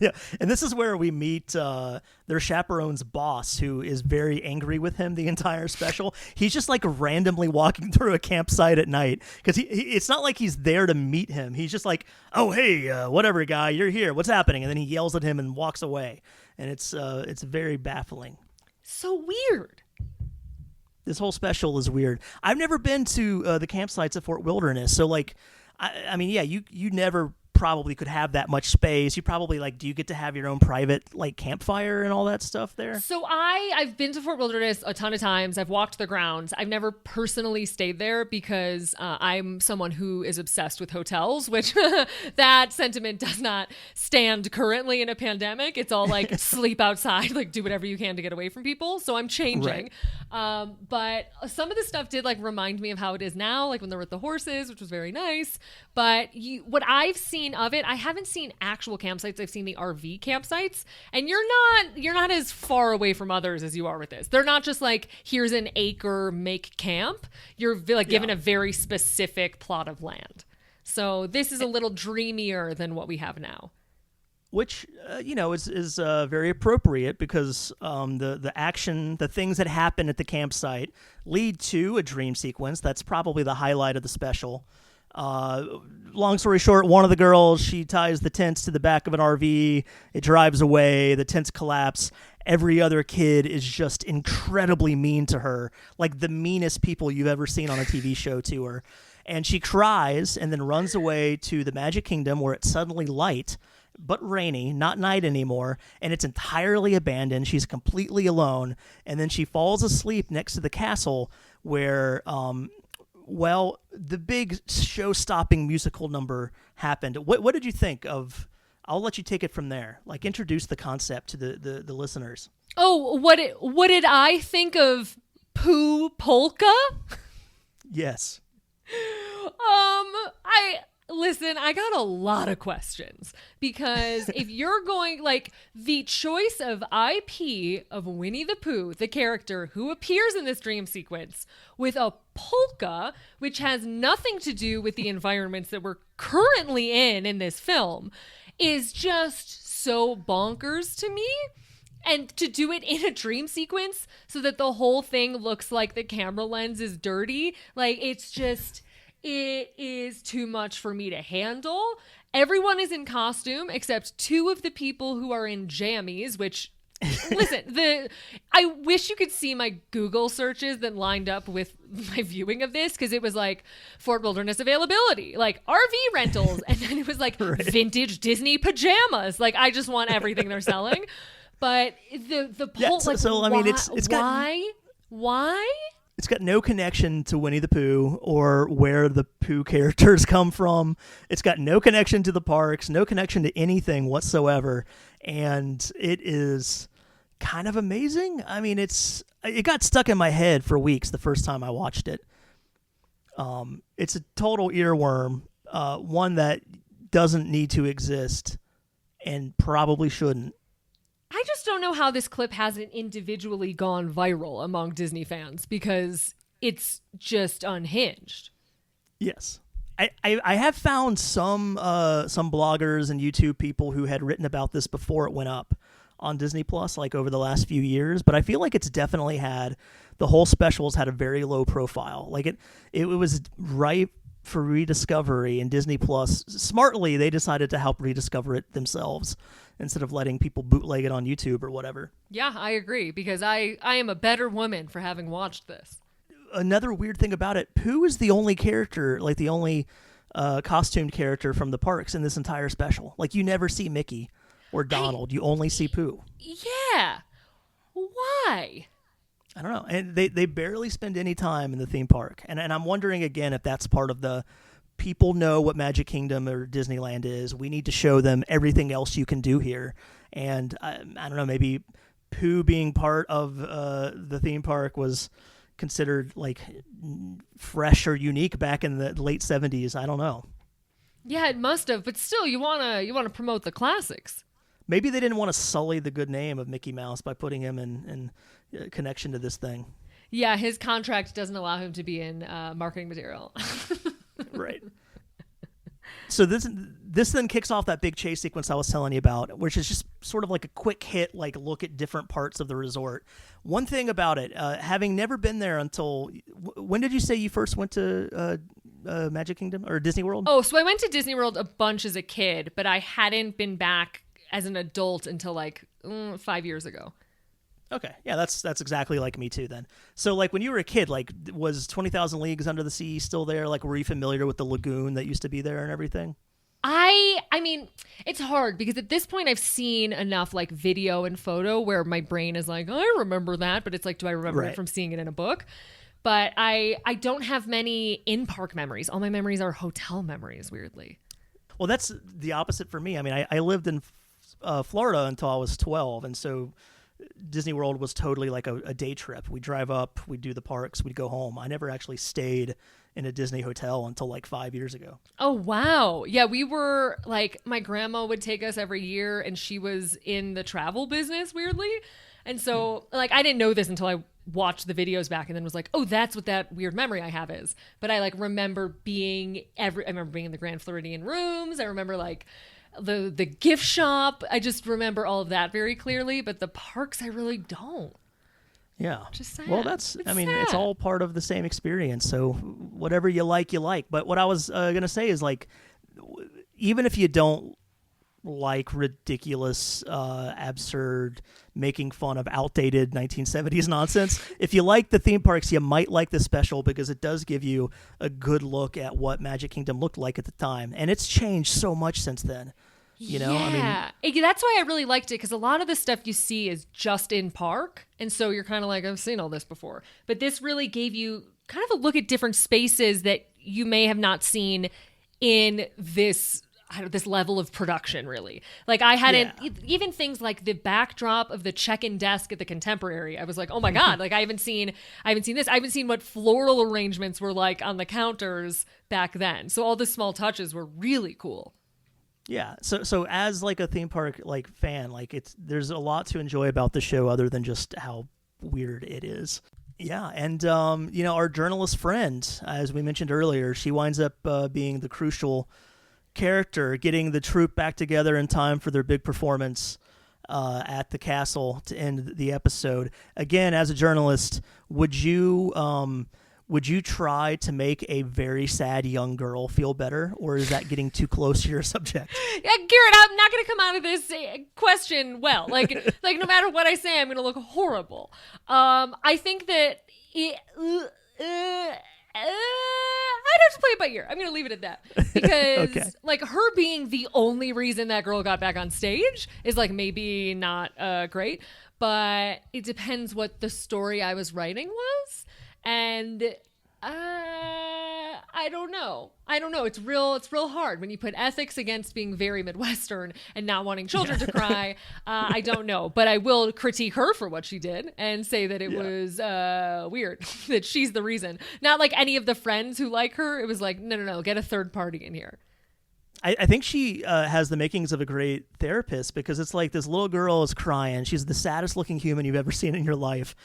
Speaker 1: Yeah, and this is where we meet their chaperone's boss, who is very angry with him the entire special. He's just like randomly walking through a campsite at night because it's not like he's there to meet him. He's just like, oh, hey, whatever, guy, you're here. What's happening? And then he yells at him and walks away. And it's very baffling.
Speaker 2: So weird.
Speaker 1: This whole special is weird. I've never been to the campsites at Fort Wilderness. So, like, I mean, yeah, you never probably could have that much space. You probably, like, do you get to have your own private like campfire and all that stuff there?
Speaker 2: So I've been to Fort Wilderness a ton of times. I've walked the grounds. I've never personally stayed there because I'm someone who is obsessed with hotels, which that sentiment does not stand currently in a pandemic. It's all like sleep outside, like do whatever you can to get away from people. So I'm changing. Right. But some of the stuff did like remind me of how it is now, like when they're with the horses, which was very nice. But what I've seen of it, I haven't seen actual campsites. I've seen the RV campsites, and you're not as far away from others as you are with this. They're not just like, here's an acre, make camp. You're like given a very specific plot of land. So this is a little dreamier than what we have now.
Speaker 1: Which, is very appropriate because the action, the things that happen at the campsite lead to a dream sequence. That's probably the highlight of the special. Long story short, one of the girls, she ties the tents to the back of an RV. It drives away. The tents collapse. Every other kid is just incredibly mean to her, like the meanest people you've ever seen on a TV show to her. And she cries and then runs away to the Magic Kingdom where it's suddenly light, but rainy, not night anymore, and it's entirely abandoned. She's completely alone. And then she falls asleep next to the castle where, the big show-stopping musical number happened. What did you think of? I'll let you take it from there. Like, introduce the concept to the listeners.
Speaker 2: Oh, what did I think of Pooh Polka?
Speaker 1: Yes.
Speaker 2: I got a lot of questions because if you're going, like, the choice of IP of Winnie the Pooh, the character who appears in this dream sequence, with a polka, which has nothing to do with the environments that we're currently in this film, is just so bonkers to me. And to do it in a dream sequence so that the whole thing looks like the camera lens is dirty, like, it's just... It is too much for me to handle. Everyone is in costume except 2 of the people who are in jammies, which, listen, I wish you could see my Google searches that lined up with my viewing of this, because it was like Fort Wilderness availability, like RV rentals, and then it was like vintage Disney pajamas. Like, I just want everything they're selling. But the poll, like,
Speaker 1: so I mean, it's got...
Speaker 2: Why?
Speaker 1: It's got no connection to Winnie the Pooh or where the Pooh characters come from. It's got no connection to the parks, no connection to anything whatsoever. And it is kind of amazing. I mean, it got stuck in my head for weeks the first time I watched it. It's a total earworm, one that doesn't need to exist and probably shouldn't.
Speaker 2: I just don't know how this clip hasn't individually gone viral among Disney fans because it's just unhinged.
Speaker 1: Yes. I have found some bloggers and YouTube people who had written about this before it went up on Disney Plus, like over the last few years, but I feel like it's definitely the whole specials had a very low profile. Like it was ripe for rediscovery, and Disney Plus, smartly, they decided to help rediscover it themselves instead of letting people bootleg it on YouTube or whatever.
Speaker 2: Yeah, I agree, because I am a better woman for having watched this.
Speaker 1: Another weird thing about it, Pooh is the only character, like the only costumed character from the parks in this entire special. Like, you never see Mickey or Donald. You only see Pooh.
Speaker 2: Yeah. Why?
Speaker 1: I don't know. And they barely spend any time in the theme park. And I'm wondering, again, if that's part of the people know what Magic Kingdom or Disneyland is. We need to show them everything else you can do here. And I don't know, maybe Pooh being part of the theme park was considered like fresh or unique back in the late 70s. I don't know.
Speaker 2: Yeah, it must have. But still, you wanna promote the classics.
Speaker 1: Maybe they didn't want to sully the good name of Mickey Mouse by putting him in connection to this thing.
Speaker 2: Yeah, his contract doesn't allow him to be in marketing material.
Speaker 1: Right. So this then kicks off that big chase sequence I was telling you about, which is just sort of like a quick hit, like look at different parts of the resort. One thing about it, having never been there until when did you say you first went to Magic Kingdom or Disney World?
Speaker 2: Oh, so I went to Disney World a bunch as a kid, but I hadn't been back as an adult until like 5 years ago.
Speaker 1: Okay, yeah, that's exactly like me too then. So like when you were a kid, like was 20,000 Leagues Under the Sea still there? Like were you familiar with the lagoon that used to be there and everything?
Speaker 2: I mean, it's hard because at this point I've seen enough like video and photo where my brain is like, I remember that, but it's like, do I remember it from seeing it in a book? But I don't have many in-park memories. All my memories are hotel memories, weirdly.
Speaker 1: Well, that's the opposite for me. I mean, I lived in Florida until I was 12, and so Disney World was totally like a day trip. We'd drive up, we'd do the parks, we'd go home. I never actually stayed in a Disney hotel until like 5 years ago.
Speaker 2: Oh, wow. Yeah, we were like, my grandma would take us every year, and she was in the travel business, weirdly. And so, like, I didn't know this until I watched the videos back and then was like, oh, that's what that weird memory I have is. But I, like, remember being I remember being in the Grand Floridian rooms. I remember, like, the gift shop. I just remember all of that very clearly. But the parks, I really don't.
Speaker 1: Yeah.
Speaker 2: Just sad.
Speaker 1: Well, it's all part of the same experience. So whatever you like, you like. But what I was going to say is, like, even if you don't like ridiculous, absurd, making fun of outdated 1970s nonsense, if you like the theme parks, you might like this special because it does give you a good look at what Magic Kingdom looked like at the time. And it's changed so much since then. You know,
Speaker 2: yeah. I mean, that's why I really liked it, because a lot of the stuff you see is just in park. And so you're kind of like, I've seen all this before. But this really gave you kind of a look at different spaces that you may have not seen in this level of production, really. Like I hadn't, even things like the backdrop of the check-in desk at the Contemporary. I was like, oh my God, like I haven't seen this. I haven't seen what floral arrangements were like on the counters back then. So all the small touches were really cool.
Speaker 1: Yeah. So as like a theme park like fan, like there's a lot to enjoy about the show other than just how weird it is. Yeah. And, you know, our journalist friend, as we mentioned earlier, she winds up being the crucial character, getting the troupe back together in time for their big performance at the castle to end the episode. Again, as a journalist, would you try to make a very sad young girl feel better, or is that getting too close to your subject?
Speaker 2: Yeah, Garrett, I'm not going to come out of this question well. Like no matter what I say, I'm going to look horrible. I think that I'd have just play it by ear. I'm going to leave it at that because
Speaker 1: Okay.
Speaker 2: like her being the only reason that girl got back on stage is like maybe not great, but it depends what the story I was writing was. And I don't know. It's real hard when you put ethics against being very Midwestern and not wanting children to cry. I don't know, but I will critique her for what she did and say that it was weird that she's the reason. Not like any of the friends who like her. It was like, no, get a third party in here.
Speaker 1: I think she has the makings of a great therapist because it's like this little girl is crying. She's the saddest looking human you've ever seen in your life.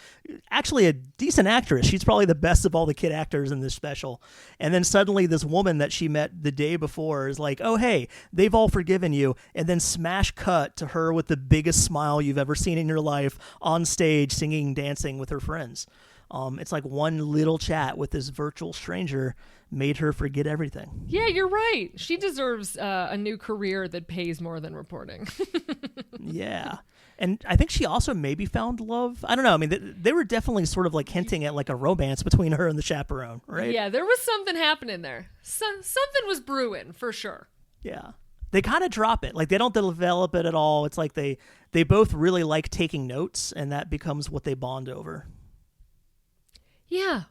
Speaker 1: Actually, a decent actress. She's probably the best of all the kid actors in this special. And then suddenly this woman that she met the day before is like, oh, hey, they've all forgiven you. And then smash cut to her with the biggest smile you've ever seen in your life on stage singing, dancing with her friends. It's like one little chat with this virtual stranger made her forget everything.
Speaker 2: Yeah, you're right. She deserves a new career that pays more than reporting.
Speaker 1: Yeah. And I think she also maybe found love. I don't know. I mean, they were definitely sort of like hinting at like a romance between her and the chaperone, right?
Speaker 2: Yeah, there was something happening there. Something was brewing for sure.
Speaker 1: Yeah. They kind of drop it. Like they don't develop it at all. It's like they both really like taking notes and that becomes what they bond over.
Speaker 2: Yeah.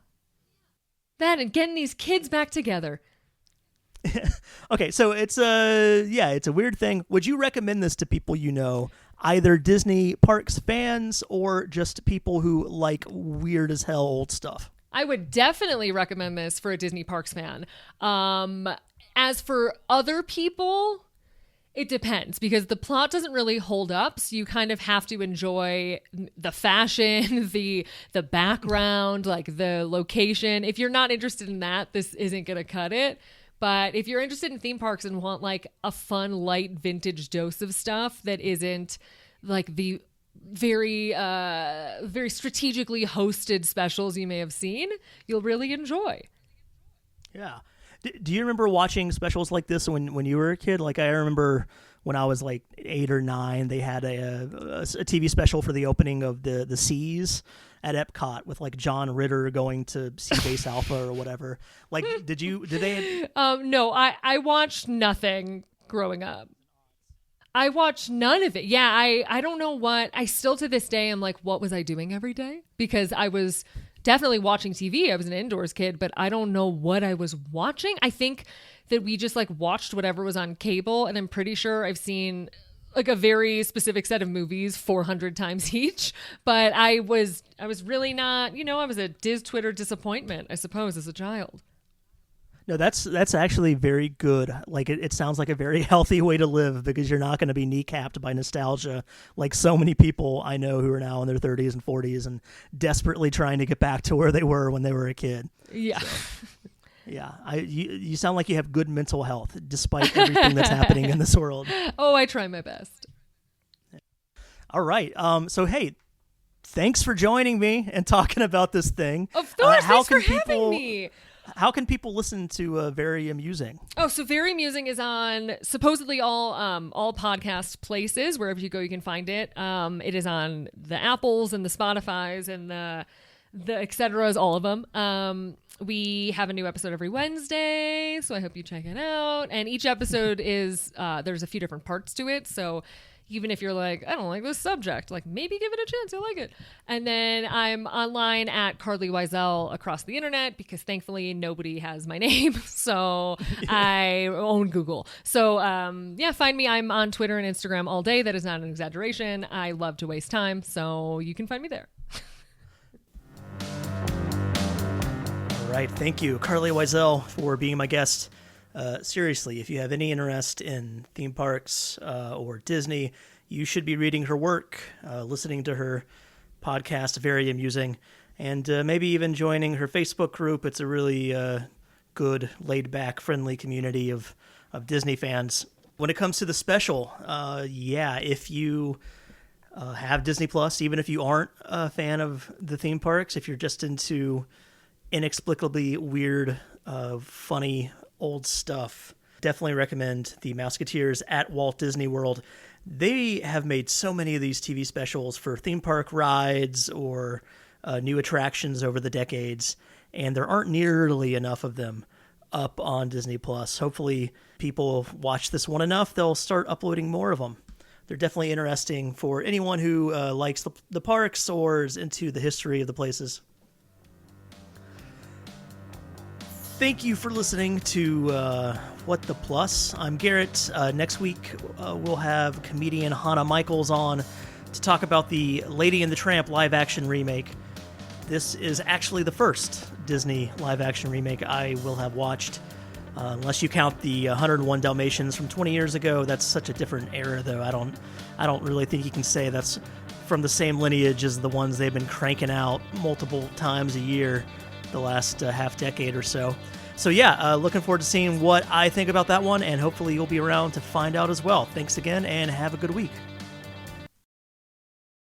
Speaker 2: That and getting these kids back together.
Speaker 1: Okay, so it's a weird thing. Would you recommend this to people you know, either Disney Parks fans or just people who like weird as hell old stuff?
Speaker 2: I would definitely recommend this for a Disney Parks fan. As for other people, it depends because the plot doesn't really hold up. So you kind of have to enjoy the fashion, the background, like the location. If you're not interested in that, this isn't going to cut it. But if you're interested in theme parks and want like a fun, light, vintage dose of stuff that isn't like the very, very strategically hosted specials you may have seen, you'll really enjoy.
Speaker 1: Yeah. Do you remember watching specials like this when you were a kid? Like I remember when I was like 8 or 9, they had a TV special for the opening of the Seas at Epcot with like John Ritter going to see Base Alpha or whatever. Like, did they?
Speaker 2: No, I watched nothing growing up. I watched none of it. Yeah, I don't know what. I still to this day am like, what was I doing every day? Because I was definitely watching TV. I was an indoors kid, but I don't know what I was watching. I think that we just like watched whatever was on cable, and I'm pretty sure I've seen like a very specific set of movies 400 times each. But I was really not, I was a Twitter disappointment, I suppose, as a child.
Speaker 1: No, that's actually very good. Like it sounds like a very healthy way to live because you're not going to be kneecapped by nostalgia like so many people I know who are now in their 30s and 40s and desperately trying to get back to where they were when they were a kid.
Speaker 2: Yeah.
Speaker 1: So, yeah. You sound like you have good mental health despite everything that's happening in this world.
Speaker 2: Oh, I try my best.
Speaker 1: All right. So, hey, thanks for joining me and talking about this thing.
Speaker 2: Of course, thanks for having me.
Speaker 1: How can people listen to Very Amusing?
Speaker 2: Oh, so Very Amusing is on supposedly all podcast places. Wherever you go, you can find it. It is on the Apples and the Spotifys and the et ceteras, all of them. We have a new episode every Wednesday, so I hope you check it out. And each episode is there's a few different parts to it, so even if you're like, I don't like this subject, like maybe give it a chance, you'll like it. And then I'm online at Carlye Wisel across the internet because thankfully nobody has my name. So I own Google. So find me. I'm on Twitter and Instagram all day. That is not an exaggeration. I love to waste time. So you can find me there.
Speaker 1: All right. Thank you, Carlye Wisel, for being my guest. Seriously, if you have any interest in theme parks or Disney, you should be reading her work, listening to her podcast, Very Amusing, and maybe even joining her Facebook group. It's a really good, laid-back, friendly community of Disney fans. When it comes to the special, if you have Disney Plus, even if you aren't a fan of the theme parks, if you're just into inexplicably weird, funny, old stuff, definitely recommend the Mousketeers at Walt Disney World. They have made so many of these TV specials for theme park rides or new attractions over the decades, and there aren't nearly enough of them up on Disney Plus. Hopefully people watch this one enough, they'll start uploading more of them. They're definitely interesting for anyone who likes the parks or is into the history of the places. Thank you for listening to What the Plus. I'm Garrett. Next week, we'll have comedian Hannah Michaels on to talk about the Lady and the Tramp live-action remake. This is actually the first Disney live-action remake I will have watched, unless you count the 101 Dalmatians from 20 years ago. That's such a different era, though. I don't really think you can say that's from the same lineage as the ones they've been cranking out multiple times a year the last half decade or so. So yeah, looking forward to seeing what I think about that one, and hopefully you'll be around to find out as well. Thanks again, and have a good week.